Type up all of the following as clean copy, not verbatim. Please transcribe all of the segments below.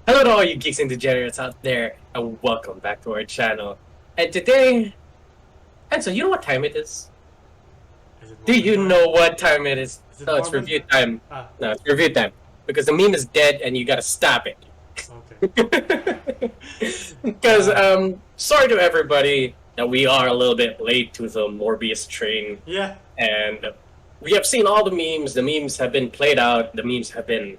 Hello to all you geeks and degenerates out there, and welcome back to our channel. And today, and so you know what time it is? Is it Do Morbin you time? know what time it is? Is it No, it's Morbin review time? time. Ah, No, it's review time. Because the meme is dead and you gotta stop it. okay. Because, Uh, sorry to everybody that we are a little bit late to the Morbius train. yeah, And we have seen all the memes. The memes have been played out. The memes have been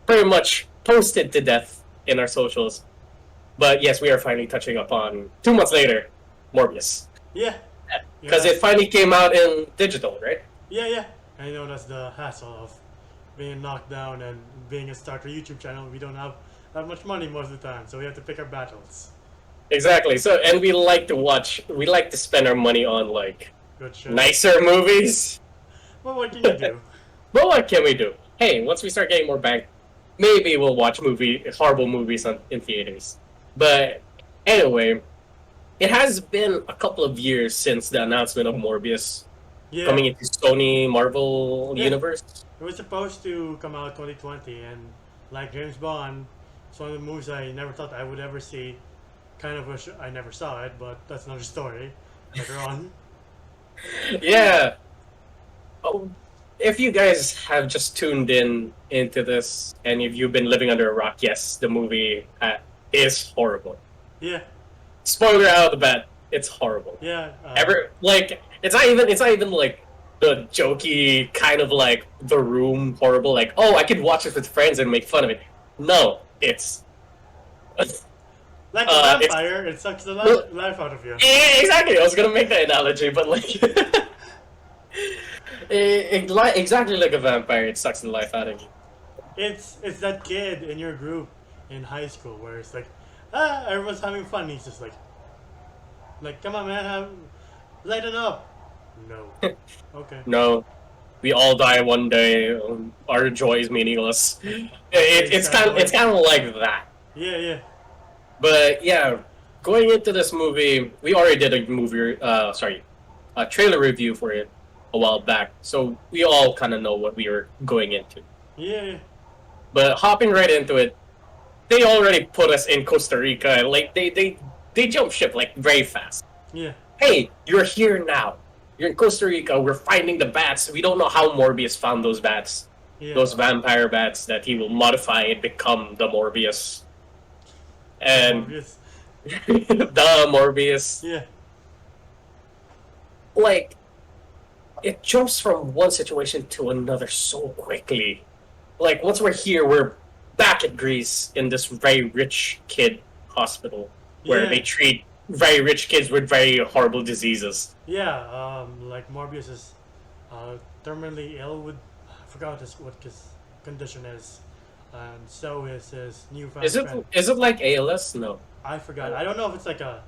pretty much posted to death in our socials. But yes, we are finally touching upon 2 months later, Morbius, yeah, because it yes, finally came out in digital, right? yeah. I know that's the hassle of being knocked down and being a starter YouTube channel. We don't have that much money most of the time, so we have to pick our battles. Exactly. So, and we like to watch. We like to spend our money on like Good shows. nicer movies. Well, what can you do? But what can we do? Hey, once we start getting more bank, maybe we'll watch horrible movies in theaters. But anyway, it has been a couple of years since the announcement of Morbius Yeah, coming into Sony Marvel yeah. universe. It was supposed to come out 2020, and like James Bond, it's one of the movies I never thought I would ever see. Kind of wish I never saw it, but that's another story later on. Yeah. Oh, if you guys have just tuned in into this, and if you've been living under a rock, yes, the movie is horrible. Yeah, Spoiler out of the bat, it's horrible. yeah. It's not even like the jokey kind of like The Room horrible. Like, oh, I could watch it with friends and make fun of it. No, it's Like a it's vampire, it sucks the well, life out of you. yeah, exactly. I was gonna make that analogy, but like, exactly like a vampire, it sucks the life out of you. It's that kid in your group in high school where it's like, everyone's having fun. He's just like, come on, man, lighten up. No, okay, No, we all die one day. Our joy is meaningless. okay, sad It's boy. kind of like that. Yeah, yeah, But yeah, going into this movie, we already did a a trailer review for it a while back, so we all kind of know what we were going into. yeah, yeah. But hopping right into it, they already put us in Costa Rica. Like they jump ship like very fast. Yeah. Hey, you're here now. You're in Costa Rica. We're finding the bats. We don't know how Morbius found those bats, Yeah, those vampire bats that he will modify and become the Morbius. the And Morbius. the Morbius. Yeah, Like, it jumps from one situation to another so quickly. Like, once we're here, we're back at Greece in this very rich kid hospital where yeah, they treat very rich kids with very horrible diseases. yeah. Like Morbius is terminally ill with, I forgot what his condition is, and so is his newfound friend. Is it like ALS? No. I forgot. I don't know if it's like a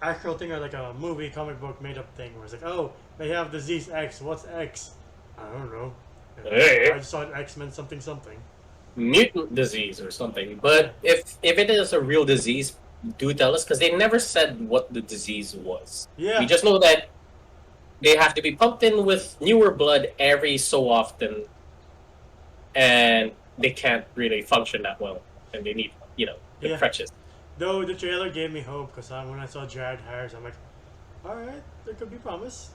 actual thing or like a movie comic book made up thing where it's like, oh, they have disease X. What's X? I don't know. I Hey, just saw X meant something something. mutant disease or something. But if it is a real disease, do tell us because they never said what the disease was. We Yeah, just know that they have to be pumped in with newer blood every so often, and they can't really function that well, and they need the yeah. crutches. Though the trailer gave me hope because when I saw Jared Harris, I'm like, all right, there could be promise.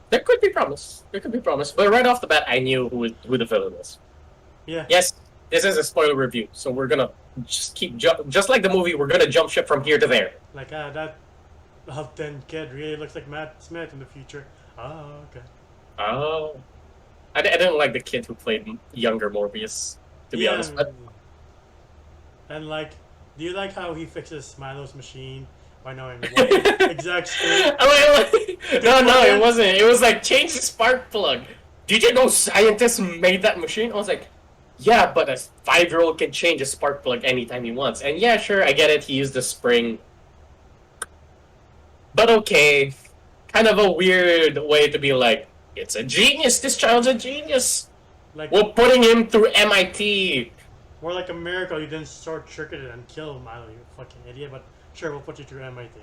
There could be promise. There could be promise. But right off the bat, I knew who the villain was. Yeah, Yes, this is a spoiler review, so we're gonna just just like the movie. We're gonna jump ship from here to there. like that Upton kid really looks like Matt Smith in the future. Oh, okay. Oh, I didn't like the kid who played younger Morbius, to be Yeah, honest. But and like, do you like how he fixes Milo's machine by knowing what exact state? no, it wasn't. It was like change the spark plug. Did you know scientists made that machine? I was like, yeah, but a 5-year-old can change a spark plug anytime he wants. And yeah, sure, I get it. He used the spring, but okay, kind of a weird way to be like, it's a genius. This child's a genius. Like, We're putting him through MIT. more like a miracle you didn't short circuit it and kill Milo, you fucking idiot. But sure, we'll put you through MIT.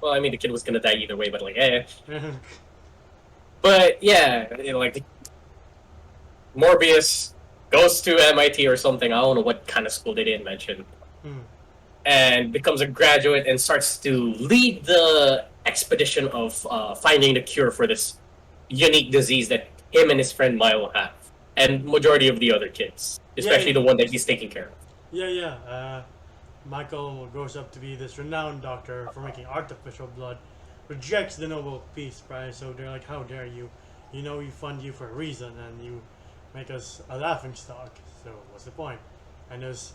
Well, I mean, the kid was gonna die either way, but like, eh. But yeah, like Morbius goes to MIT or something. I don't know what kind of school they didn't mention. And becomes a graduate and starts to lead the expedition of finding the cure for this unique disease that him and his friend Milo have, and majority of the other kids, especially the one that he's taking care of. Yeah. Michael grows up to be this renowned doctor for making artificial blood, rejects the Nobel Peace Prize, so they're like, how dare you? You know we fund you for a reason, and you make us a laughingstock, so what's the point? And his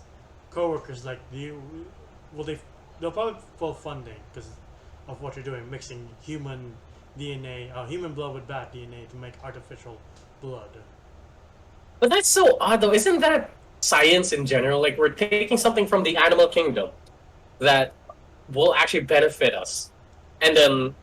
co-workers like, they'll probably pull funding because of what you're doing, mixing human DNA, human blood with bat DNA to make artificial blood. But that's so odd, though. Isn't that science in general? Like, we're taking something from the animal kingdom that will actually benefit us, and then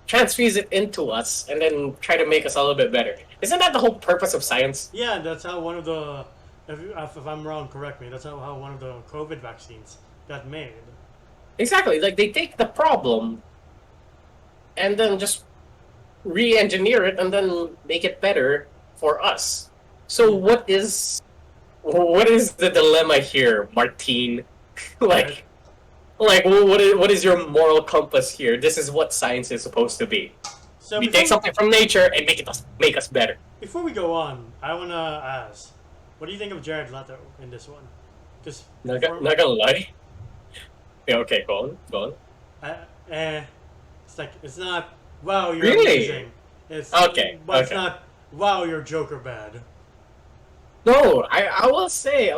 transfuse it into us, and then try to make us a little bit better. Isn't that the whole purpose of science? Yeah, that's how one of the, if I'm wrong, correct me, that's how one of the COVID vaccines got made. Exactly. Like, they take the problem and then just re-engineer it and then make it better for us. So what is the dilemma here, Martine? like what is your moral compass here? This is what science is supposed to be. So we take something from nature and make us better. Before we go on, I wanna ask, what do you think of Jared Leto in this one? Because not gonna lie. Yeah, okay, go on. It's like, it's not, wow, you're really amazing. It's okay, but okay. It's not, wow, you're Joker bad. No, I will say.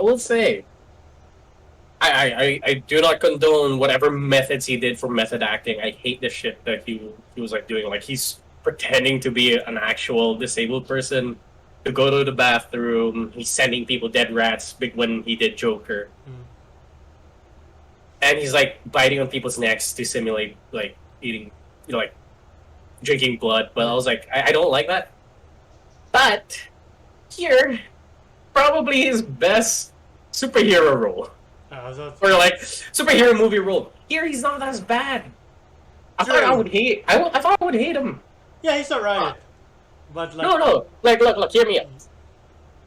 I do not condone whatever methods he did for method acting. I hate the shit that he was like doing. Like, he's pretending to be an actual disabled person to go to the bathroom. He's sending people dead rats when he did Joker. And he's like biting on people's necks to simulate like eating, like drinking blood. But I was like, I don't like that. But here, probably his best superhero role. Or like superhero movie role. Here he's not as bad. I thought I would hate him. Yeah, he's alright. But like, no. Like, look, hear me out.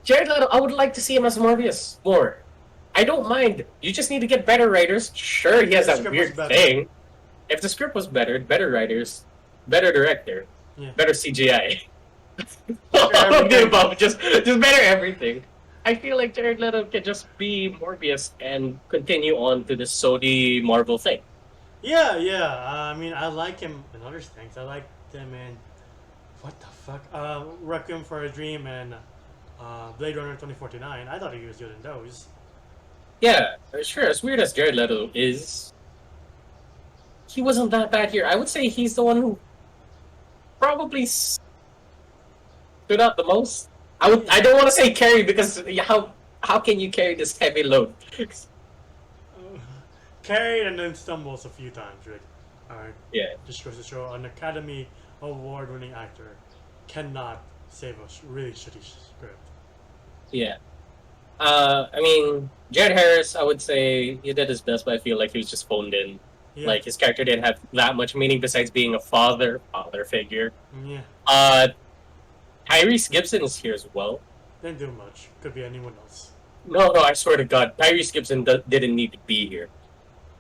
Jared Leto, I would like to see him as Morbius more. I don't mind. You just need to get better writers. Sure, he has that weird thing. If the script was better writers, better director, better CGI. just better everything. I feel like Jared Leto can just be Morbius and continue on to this Sony Marvel thing. Yeah. I mean, I like him in other things. I like him in what the fuck? Requiem for a Dream and Blade Runner 2049. I thought he was good in those. Yeah, sure. As weird as Jared Leto is, he wasn't that bad here. I would say he's the one who probably stood out the most. I don't want to say carry because how can you carry this heavy load? Carried and then stumbles a few times, right? Yeah. Just goes to show an Academy Award-winning actor cannot save a really shitty script. Yeah. I mean, Jared Harris, I would say he did his best, but I feel like he was just phoned in. Yeah. Like, his character didn't have that much meaning besides being a father figure. Yeah. Tyrese Gibson is here as well. Didn't do much. Could be anyone else. No, I swear to God, Tyrese Gibson didn't need to be here.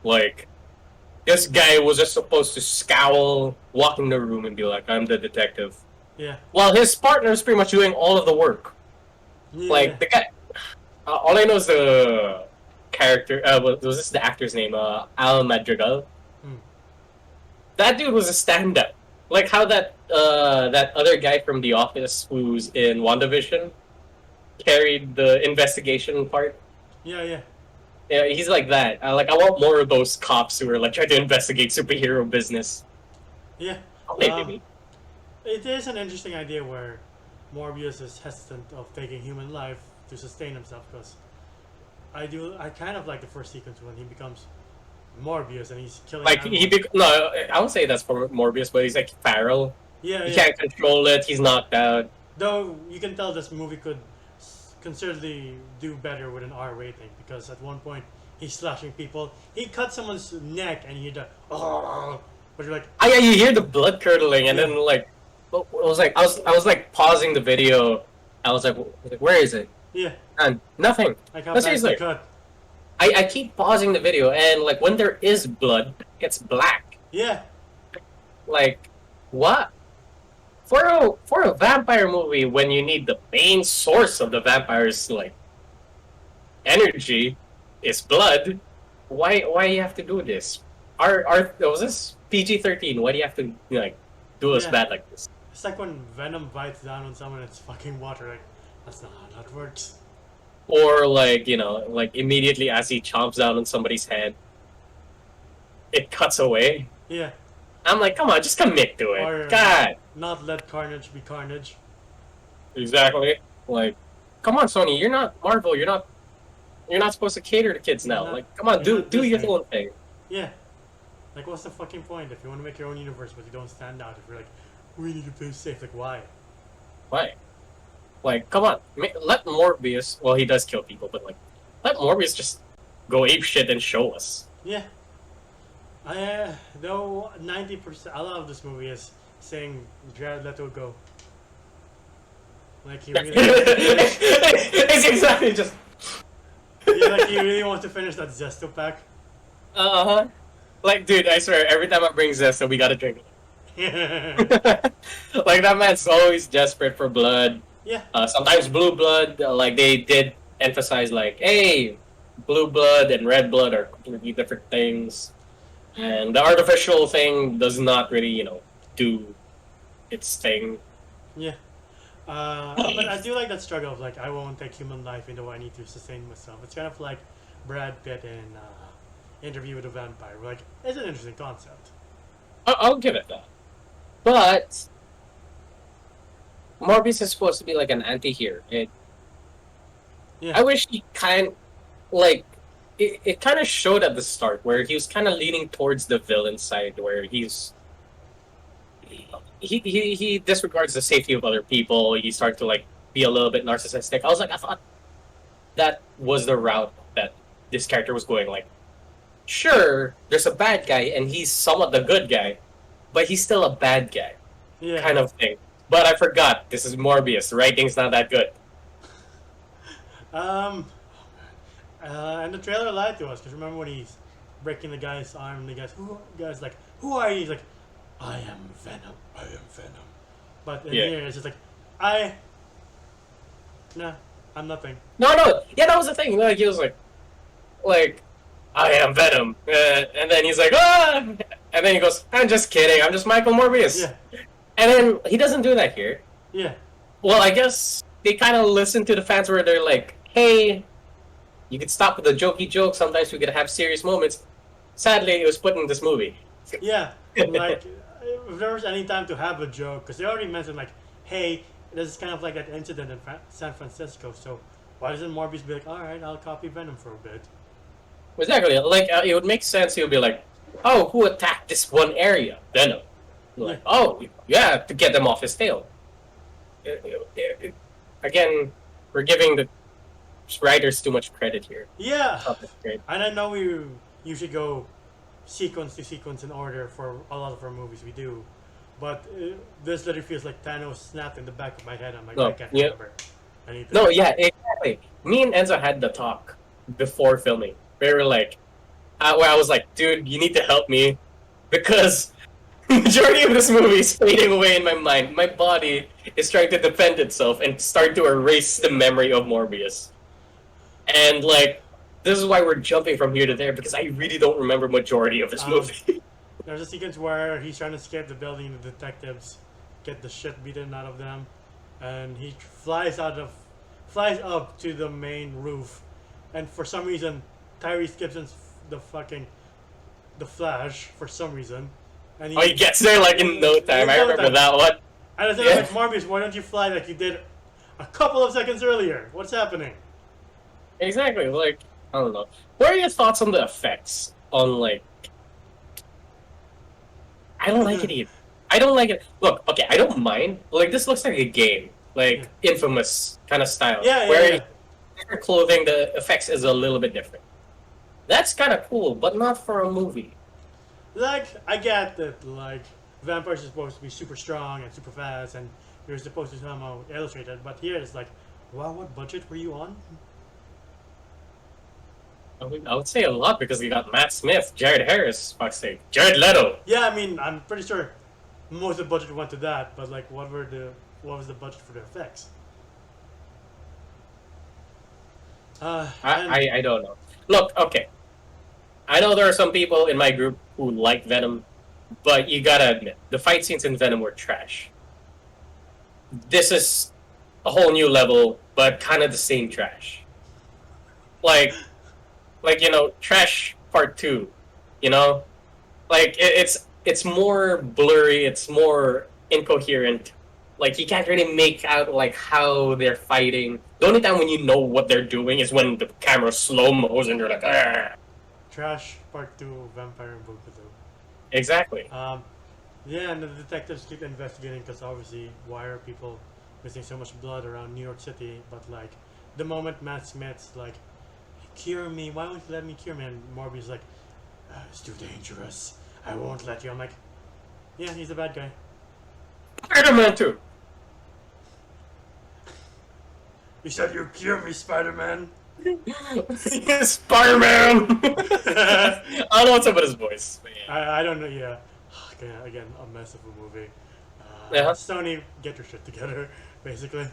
Like, this guy was just supposed to scowl, walk in the room, and be like, "I'm the detective." Yeah. While his partner is pretty much doing all of the work. Yeah. Like, the guy. All I know is the character. Was this the actor's name? Al Madrigal. That dude was a stand-up. Like how that other guy from The Office who's in WandaVision carried the investigation part. Yeah. Yeah, he's like that. Like, I want more of those cops who are like trying to investigate superhero business. Yeah. Maybe. It is an interesting idea where Morbius is hesitant of taking human life to sustain himself, because I kind of like the first sequence when he becomes Morbius and he's killing. Like no, I would say that's for Morbius, but he's like feral. Yeah. He can't control it. He's knocked out. Though you can tell this movie could considerably do better with an R rating, because at one point he's slashing people. He cut someone's neck and you hear oh, but you're like, yeah, you hear the blood curdling, and then like, it was like I was like pausing the video I was like, where is it? Yeah. And nothing. Like how No, bad the seriously. cut. I keep pausing the video, and like when there is blood, it's black. Yeah. Like, what? For a vampire movie, when you need the main source of the vampire's like energy is blood, why you have to do this? Was this PG-13? Why do you have to like do us Yeah. bad like this? It's like when Venom bites down on someone, it's fucking water. Like, that's not how that works. Or like like immediately as he chomps down on somebody's head, it cuts away. Yeah. I'm like, come on, just commit to it. Or God, not let carnage be carnage. exactly. Like, come on, Sony, you're not Marvel. You're not supposed to cater to kids now. Not- Like, come on, you're do not your Disney. own thing. Yeah. Like, what's the fucking point if you want to make your own universe but you don't stand out? If you're like, we need to play safe, like, why? Why? Like, come on, let Morbius. Well, he does kill people, but like, let Morbius just go ape shit and show us. Yeah. Though 90%, a lot of this movie is saying Jared Leto go. Like he really, It's exactly just. like he really wants to finish that Zesto pack. Uh-huh. Like, dude, I swear, every time I bring Zesta, we gotta drink it. Like, that man's always desperate for blood. Yeah. Sometimes blue blood, like, they did emphasize, like, hey, blue blood and red blood are completely different things. And the artificial thing does not really, do its thing. Yeah. But I do like that struggle of like I won't take human life into I need to sustain myself. It's kind of like Brad Pitt in Interview with a Vampire. Like it's an interesting concept. I'll give it that. But Morbius is supposed to be like an anti-hero. Yeah. I wish he it kind of showed at the start where he was kind of leaning towards the villain side, where he disregards the safety of other people. He started to like be a little bit narcissistic. I thought that was the route that this character was going. Like, sure, there's a bad guy and he's somewhat the good guy, but he's still a bad guy, Yeah. kind of thing. But I forgot this is Morbius. The writing's not that good. And the trailer lied to us because remember when he's breaking the guy's arm and the guy's like, who are you? He's like, I am Venom. I am Venom. But in here it's just like, nah, I'm nothing. No, yeah, that was the thing. Like, he was like, I am Venom, and then he's like, ah, and then he goes, I'm just kidding. I'm just Michael Morbius. Yeah. And then he doesn't do that here. Yeah. Well, I guess they kind of listen to the fans where they're like, hey, you could stop with the jokey joke. Sometimes we could have serious moments. Sadly, it was put in this movie. Yeah. Like, if there was any time to have a joke, because they already mentioned, like, hey, this is kind of like that incident in San Francisco, so why doesn't Morbius be like, alright, I'll copy Venom for a bit? Exactly. Like, it would make sense. He would be like, oh, who attacked this one area? Venom. Like, oh, yeah, to get them off his tail. Again, we're giving the writers too much credit here. Yeah. Oh, that's great. And I know we usually go sequence to sequence in order for a lot of our movies we do, but this literally feels like Thanos snapped in the back of my head. I'm like, I can't remember anything. No, yeah, exactly. Me and Enzo had the talk before filming. We were like, where I was like, dude, you need to help me because the majority of this movie is fading away in my mind. My body is trying to defend itself and start to erase the memory of Morbius. And like, this is why we're jumping from here to there because I really don't remember majority of this movie. There's a sequence where he's trying to escape the building, the detectives get the shit beaten out of them, and he flies up to the main roof, and for some reason, Tyrese Gibson's the Flash for some reason, and he gets there like in no time. I remember that one. And I was like, Morbius, why don't you fly like you did a couple of seconds earlier? What's happening? Exactly. Like, I don't know. What are your thoughts on the effects on like? I don't like it either. I don't like it. Look, okay, I don't mind. Like, this looks like a game, like Infamous kind of style. Where different clothing, the effects is a little bit different. That's kind of cool, but not for a movie. Like, I get that, like, vampires are supposed to be super strong and super fast and you're supposed to somehow illustrate it. But here it's like, wow, what budget were you on? I would say a lot because you got Matt Smith, Jared Harris, fuck's sake, Jared Leto. Yeah, I mean, I'm pretty sure most of the budget went to that. But like, what was the budget for the effects? I don't know. Look, okay. I know there are some people in my group who like Venom, but you gotta admit, the fight scenes in Venom were trash. This is a whole new level, but kind of the same trash. Like, trash part 2, you know? Like, it's more blurry, it's more incoherent. Like, you can't really make out, like, how they're fighting. The only time when you know what they're doing is when the camera slow-mos and you're like, ah. Trash Part 2 Vampire Boogaloo. Exactly. Yeah, and the detectives keep investigating because obviously, why are people missing so much blood around New York City? But like, the moment Matt Smith's like, cure me, why won't you let me cure me? And Morbius like, it's too dangerous. I won't let you. I'm like, yeah, he's a bad guy. Spider-Man 2. You said you cure me, Spider-Man. Spider-Man! I don't know what's up with his voice. But yeah. I don't know, yeah. Again, a mess of a movie. Yeah. Sony, get your shit together, basically.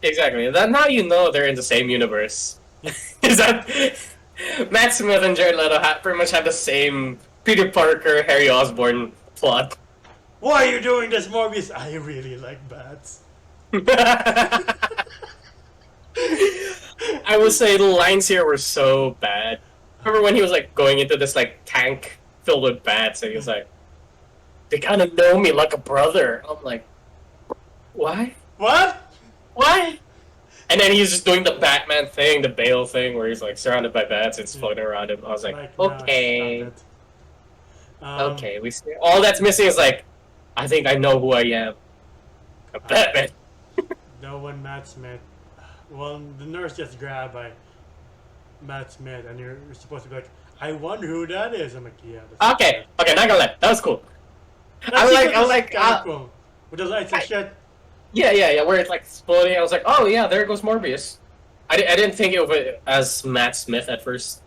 Exactly. Now you know they're in the same universe. Is that Matt Smith and Jared Leto pretty much have the same Peter Parker, Harry Osborn plot. Why are you doing this, Morbius? I really like bats. I will say the lines here were so bad. Remember when he was like going into this like tank filled with bats and he was like, they kind of know me like a brother. I'm like, why? What? Why? And then he's just doing the Batman thing, the Bale thing, where he's like surrounded by bats and it's floating around him. I was like okay. No, stop it. Okay, we see. All that's missing is like, I think I know who I am. A Batman. No one, Matt Smith. Well, the nurse gets grabbed by Matt Smith, and you're supposed to be like, I wonder who that is. I'm like, yeah. Okay, not gonna lie. That was cool. I like cool. With the lights and shit. Yeah, where it's like exploding. I was like, oh yeah, there goes Morbius. I didn't think of it as Matt Smith at first.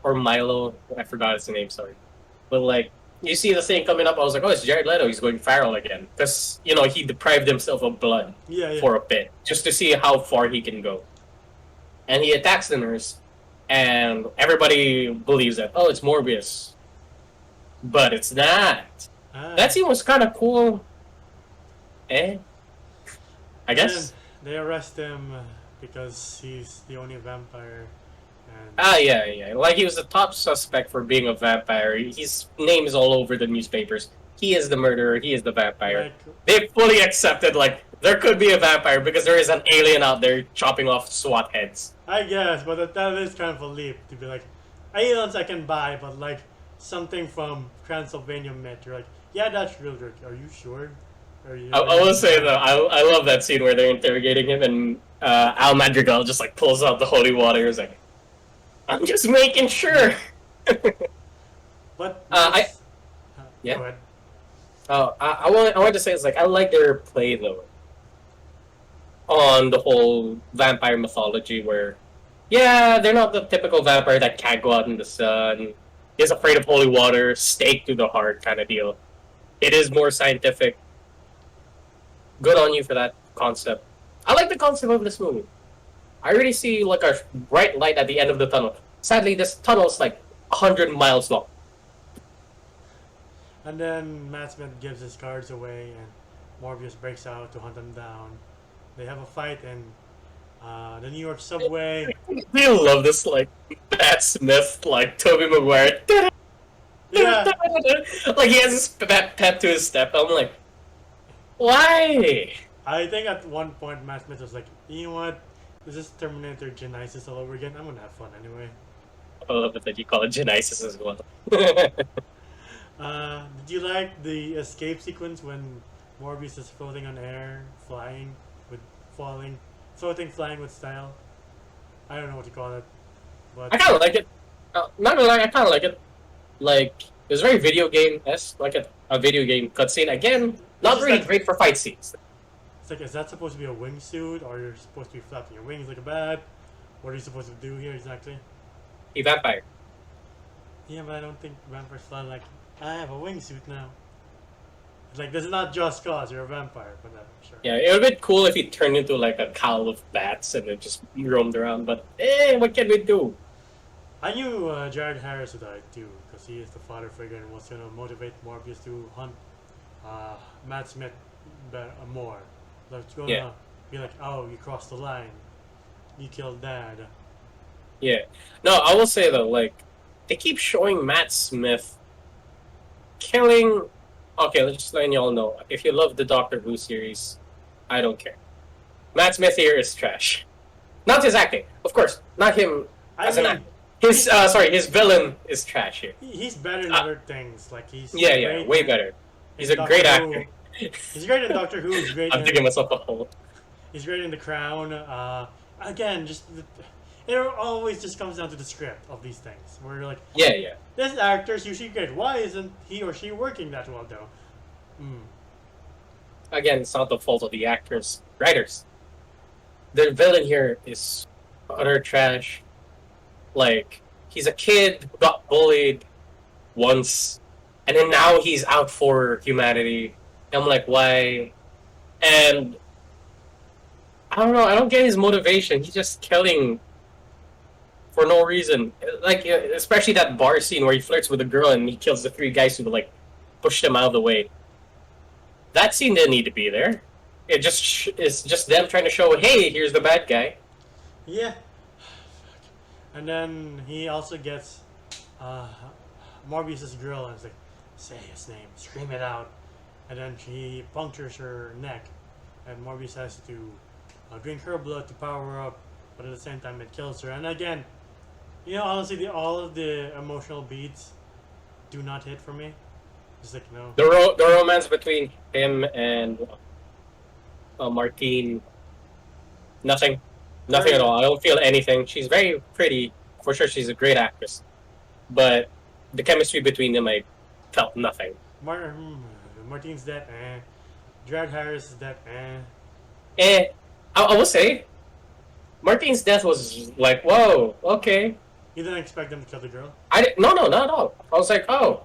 Or Milo. I forgot his name, sorry. But like, you see the thing coming up, I was like, oh, it's Jared Leto, he's going feral again. Because, he deprived himself of blood for a bit, just to see how far he can go. And he attacks the nurse, and everybody believes that, oh, it's Morbius. But it's not. That scene was kind of cool. I guess. They arrest him because he's the only vampire. And yeah. Like, he was the top suspect for being a vampire. His name is all over the newspapers. He is the murderer. He is the vampire. They fully accepted, like, there could be a vampire because there is an alien out there chopping off SWAT heads. I guess, but that is kind of a leap to be like, aliens I can buy, but like, something from Transylvania Met, you're like, yeah, that's real. Are you sure? I will say, though, I love that scene where they're interrogating him and Al Madrigal just, like, pulls out the holy water. He's like, I'm just making sure. But yeah. Go ahead. I want to say it's like I like their play though on the whole vampire mythology where, yeah, they're not the typical vampire that can't go out in the sun, is afraid of holy water, stake to the heart kind of deal. It is more scientific. Good on you for that concept. I like the concept of this movie. I really see like a bright light at the end of the tunnel. Sadly, this tunnel is like 100 miles long. And then Matt Smith gives his cards away, and Morbius breaks out to hunt them down. They have a fight in the New York subway. I love this, like, Matt Smith, like, Tobey Maguire. Yeah. Like, he has his pep to his step. I'm like, why? I think at one point Matt Smith was like, you know what? This is Terminator Genesis all over again. I'm gonna have fun anyway. I love it that you call it Genesis as well. Did you like the escape sequence when Morbius is floating on air, flying with style? I don't know what you call it, but I kind of like it. Not gonna lie, I kind of like it. Like, it was very video game-esque, like a video game cutscene. Again, not really great for fight scenes. It's like, is that supposed to be a wingsuit, or you're supposed to be flapping your wings like a bat? What are you supposed to do here exactly? A vampire. Yeah, but I don't think vampires fly like, I have a wingsuit now. It's like, this is not just cause you're a vampire, but sure. Yeah, it would be cool if he turned into like a cowl of bats and then just roamed around. But what can we do? I knew Jared Harris would die too, because he is the father figure and was going to motivate Morbius to hunt Matt Smith more. Like, going to be like, oh, you crossed the line. You killed Dad. Yeah. No, I will say though, like, they keep showing Matt Smith killing. Okay, let's just letting y'all know. If you love the Doctor Who series, I don't care. Matt Smith here is trash. Not his acting, of course. Not him as an actor. His villain is trash here. He's better in other things. Like he's way better. He's a great actor. He's great in Doctor Who. He's great. I'm digging myself a hole. He's great in The Crown. Again, it always just comes down to the script of these things. Where you're like, this actor's usually great. Why isn't he or she working that well though? Again, it's not the fault of the actors, writers. The villain here is utter trash. Like, he's a kid who got bullied once, and then now he's out for humanity. And I'm like, why? And I don't know. I don't get his motivation. He's just killing for no reason. Like, especially that bar scene where he flirts with a girl and he kills the 3 guys who like pushed him out of the way. That scene didn't need to be there. It's just them trying to show, hey, here's the bad guy. Yeah. And then he also gets Morbius' girl and it's like, say his name, scream it out. And then she punctures her neck. And Morbius has to drink her blood to power her up. But at the same time, it kills her. And again, honestly, all of the emotional beats do not hit for me. Just like, no. The romance between him and Martine, nothing at all. I don't feel anything. She's very pretty, for sure. She's a great actress, but the chemistry between them, I felt nothing. Martine's dead. Jared Harris is dead. I will say, Martine's death was like, whoa, okay. You didn't expect them to kill the girl? No, not at all. I was like, oh.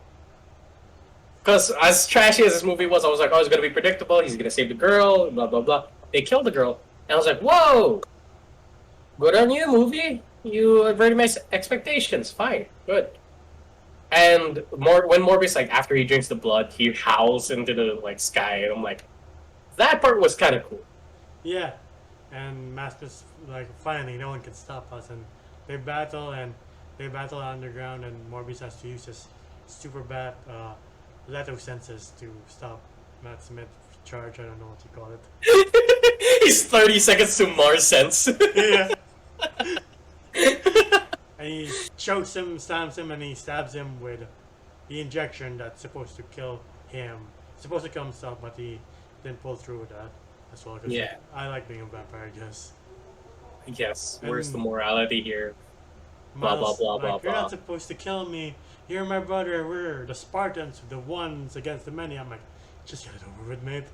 Because as trashy as this movie was, I was like, oh, it's going to be predictable. He's going to save the girl, blah, blah, blah. They killed the girl. And I was like, whoa. Good on you, movie. You averted my expectations. Fine. Good. And when Morbius, like, after he drinks the blood, he howls into the, like, sky. And I'm like, that part was kind of cool. Yeah. And Master's like, finally, no one can stop us. And they battle underground. And Morbius has to use his super bad Leto senses to stop Matt Smith charge. I don't know what you call it. He's 30 seconds to Mars sense. Yeah. And he chokes him, stabs him, and he stabs him with the injection that's supposed to kill him. It's supposed to kill himself, but he didn't pull through with that as well. Yeah. I like being a vampire, I guess. Yes. Where's the morality here? Blah, blah, blah, blah, You're blah. not supposed to kill me. You're my brother. We're the Spartans, the ones against the many. I'm like, just get it over with, mate.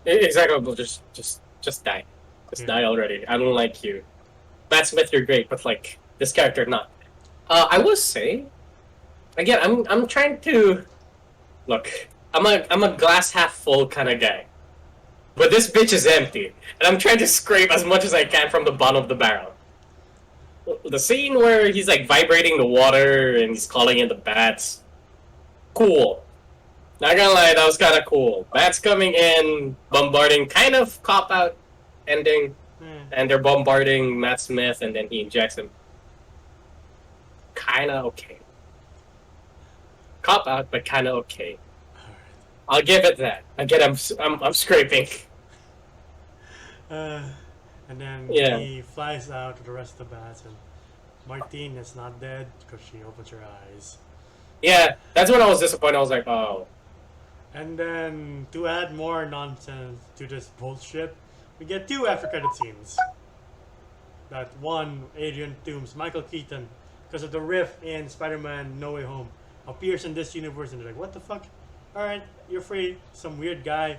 Exactly. Well, just die. Just die already. I don't like you. Matt Smith, you're great, but like this character, not. I will say, again, I'm trying to look. I'm a glass half full kind of guy, but this bitch is empty, and I'm trying to scrape as much as I can from the bottom of the barrel. The scene where he's like vibrating the water and he's calling in the bats, cool. Not gonna lie, that was kind of cool. Bats coming in, bombarding, kind of cop out ending, and they're bombarding Matt Smith, and then he injects him. Kind of okay. Cop out, but kind of okay. I'll give it that. Again, I'm scraping. And then he flies out to the rest of the bats, and Martine is not dead because she opens her eyes. Yeah, that's when I was disappointed. I was like, oh. And then, to add more nonsense to this bullshit, we get 2 after credit scenes. That one, Adrian Toomes, Michael Keaton, because of the riff in Spider-Man No Way Home, appears in this universe, and they're like, what the fuck? Alright, you're free. Some weird guy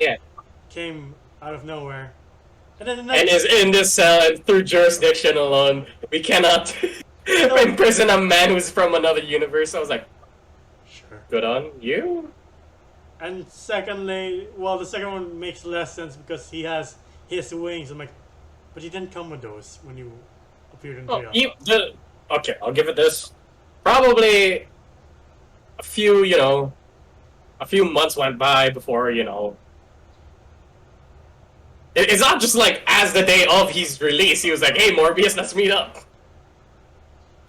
came out of nowhere. And then the and next, is in this cell, and through jurisdiction alone, we cannot imprison a man who's from another universe. I was like, sure. good on you. And secondly, well, the second one makes less sense because he has his wings. I'm like, but he didn't come with those when you appeared in Oh, jail. okay, I'll give it this. Probably a few, a few months went by before, it's not just like as the day of his release, he was like, hey, Morbius, let's meet up.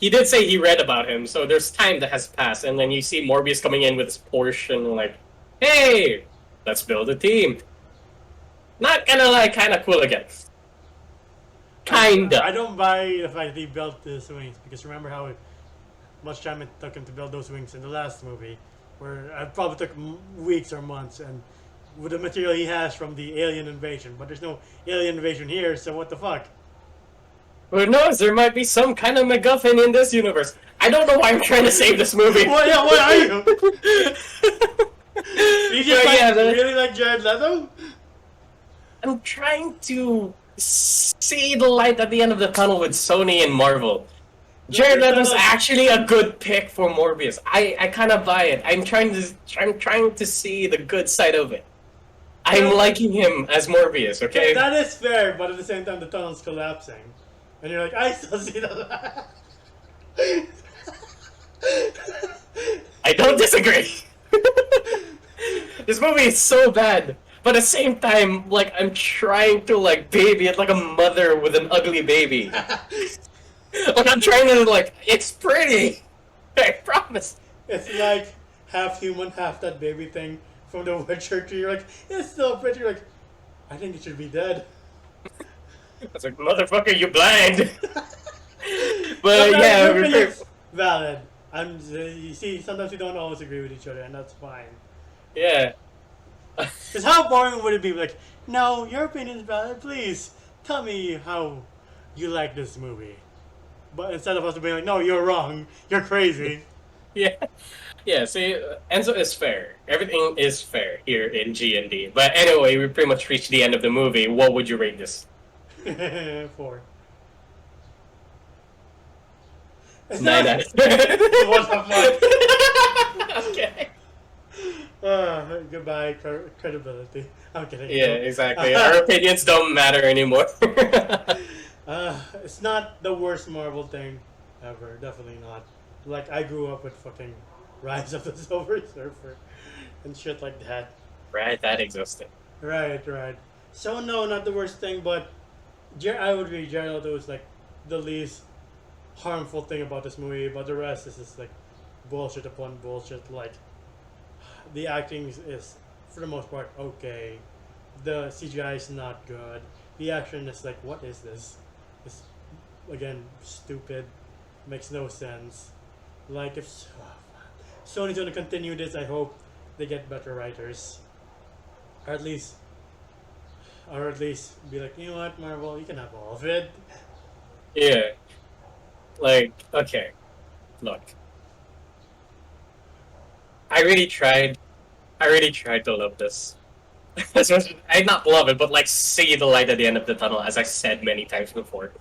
He did say he read about him, so there's time that has passed, and then you see Morbius coming in with his Porsche and like, hey, let's build a team. Not gonna lie, kinda cool again. Kinda. I don't buy the fact that he built his wings because remember how much time it took him to build those wings in the last movie, where it probably took weeks or months, and with the material he has from the alien invasion, but there's no alien invasion here, so what the fuck? Who knows? There might be some kind of MacGuffin in this universe. I don't know why I'm trying to save this movie. What are you? You just really like Jared Leto? I'm trying to see the light at the end of the tunnel with Sony and Marvel. Jared Leto's actually a good pick for Morbius. I kind of buy it. I'm trying to see the good side of it. I'm liking him as Morbius. Okay. That is fair, but at the same time, the tunnel's collapsing, and you're like, I still see the light. I don't disagree. This movie is so bad, but at the same time, like I'm trying to like baby it like a mother with an ugly baby. Like I'm trying to like, it's pretty. I promise. It's like half human, half that baby thing from the Witcher 3. You're like, it's still pretty. You're like, I think it should be dead. I was like, motherfucker, you blind. But yeah, it's valid. You see, sometimes we don't always agree with each other, and that's fine. Yeah. Because how boring would it be? Like, no, your opinion is valid. Please tell me how you like this movie. But instead of us being like, no, you're wrong. You're crazy. Yeah. Yeah, see, Enzo is fair. Everything is fair here in G&D. But anyway, we pretty much reached the end of the movie. What would you rate this? 4. 9 out of 10. What the fuck? Okay. Goodbye, credibility. I'm kidding. Yeah, exactly. Our opinions don't matter anymore. It's not the worst Marvel thing ever. Definitely not. Like, I grew up with fucking Rise of the Silver Surfer and shit like that. Right, that existed. Right. So, no, not the worst thing, but I would agree, Jared Leto is like the least harmful thing about this movie, but the rest is just like bullshit upon bullshit. Like, the acting is, for the most part, okay. The CGI is not good. The action is like, what is this? It's, again, stupid. Makes no sense. Like, if Sony's gonna continue this, I hope they get better writers. Or at least be like, you know what, Marvel, you can have all of it. Yeah. Like, okay. Look. I really tried to love this. I not love it, but like see the light at the end of the tunnel, as I said many times before.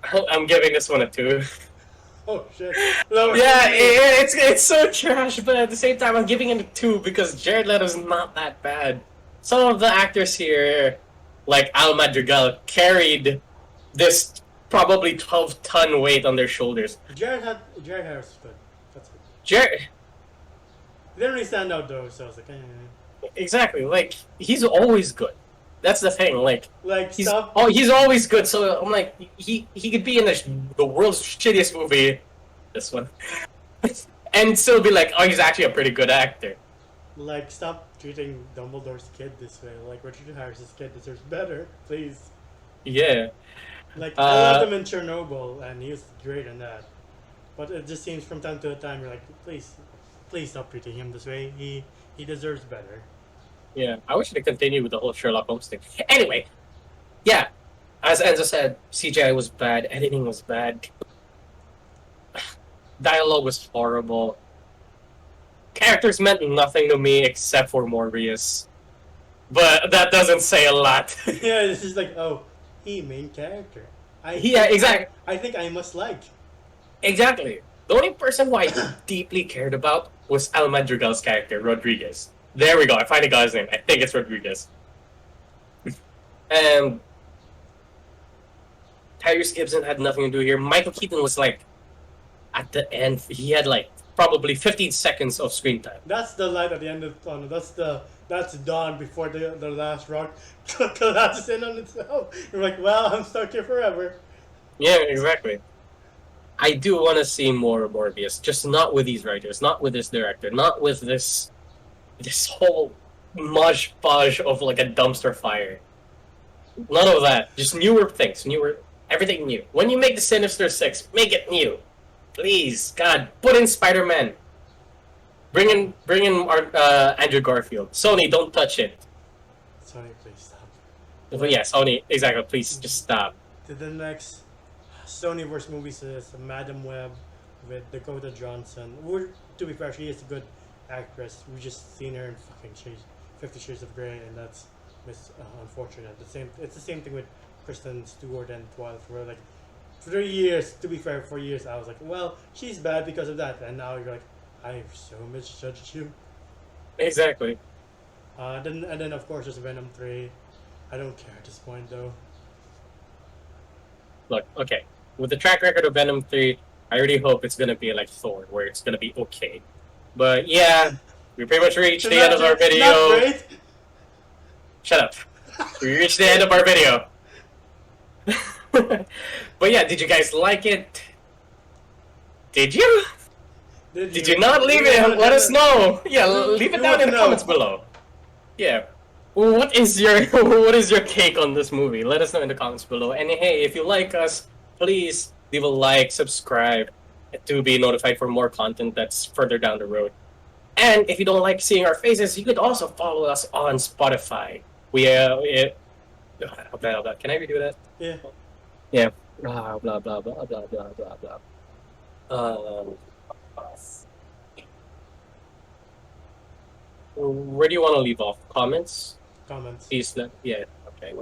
I'm giving this one a 2. Oh shit. Yeah, it's so trash, but at the same time I'm giving it a 2 because Jared Leto's not that bad. Some of the actors here, like Al Madrigal, carried this probably 12-ton weight on their shoulders. Jared Harris is good. That's good. Jared... He didn't really stand out though, so I was like, Exactly, like, he's always good. That's the thing, like he's always good, so I'm like, he could be in the world's shittiest movie, this one, and still be like, oh, he's actually a pretty good actor. Like, stop treating Dumbledore's kid this way. Like, Richard Harris's kid deserves better, please. Yeah. Like, I loved him in Chernobyl, and he was great in that. But it just seems from time to time, you're like, please stop treating him this way. He deserves better. Yeah, I wish they continued with the whole Sherlock Holmes thing. Anyway, yeah, as Enzo said, CGI was bad, editing was bad, dialogue was horrible, characters meant nothing to me except for Morbius. but that doesn't say a lot. Yeah, it's just like, oh, he main character. Yeah, exactly. I think I must like. Exactly. The only person who I deeply cared about was Al Madrigal's character, Rodriguez. There we go. I finally got his name. I think it's Rodriguez. And Tyrese Gibson had nothing to do here. Michael Keaton was like, at the end, he had like probably 15 seconds of screen time. That's the light at the end of the tunnel. That's dawn before the last rock collapses in on itself. You're like, well, I'm stuck here forever. Yeah, exactly. I do want to see more of Morbius, just not with these writers, not with this director, not with this whole mosh podge of like a dumpster fire. None of that. Just newer things, everything new. When you make the Sinister Six, make it new, please. God, put in Spider-Man. Bring in our, Andrew Garfield. Sony, don't touch it. Sorry, please stop. But yeah, Sony, exactly. Please just stop. To the next Sonyverse movies is Madam Web with Dakota Johnson. To be fair, she is a good actress. We just seen her in fucking 50 Shades of Grey, and that's unfortunate. It's the same thing with Kristen Stewart and Twilight. Where like for 3 years, to be fair, for years I was like, well, she's bad because of that, and now you're like, I so misjudged you. Exactly. Then of course there's Venom 3. I don't care at this point though. Look, okay. With the track record of Venom 3, I really hope it's gonna be like Thor, where it's gonna be okay. But yeah, we pretty much reached the end of our video. Not great. Shut up. We reached the end of our video. But yeah, did you guys like it? Did you? Did you not? Leave it. Let us know. Yeah, leave it down in the comments below. Yeah. What is your take on this movie? Let us know in the comments below. And hey, if you like us, please leave a like, subscribe to be notified for more content that's further down the road. And if you don't like seeing our faces, you could also follow us on Spotify. Can I redo that? Yeah. Yeah. Blah blah blah blah blah blah blah blah. Where do you want to leave off? Comments? Please, yeah, okay.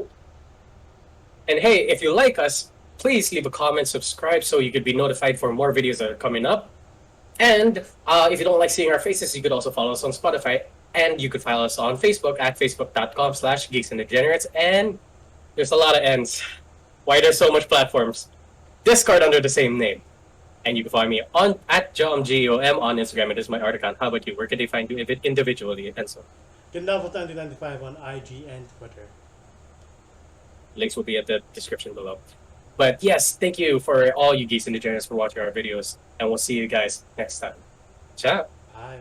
And hey, if you like us, please leave a comment, subscribe, so you could be notified for more videos that are coming up. And if you don't like seeing our faces, you could also follow us on Spotify, and you could follow us on Facebook at facebook.com/geeksanddegenerates. And there's a lot of ends. Why there's so much platforms? Discord under the same name. And you can find me on at JomGeom on Instagram. It is my art account. How about you? Where can they find you individually and so? Gandalf2095 on IG and Twitter. Links will be at the description below. But yes, thank you for all you geeks and degenerates for watching our videos, and we'll see you guys next time. Ciao. Bye.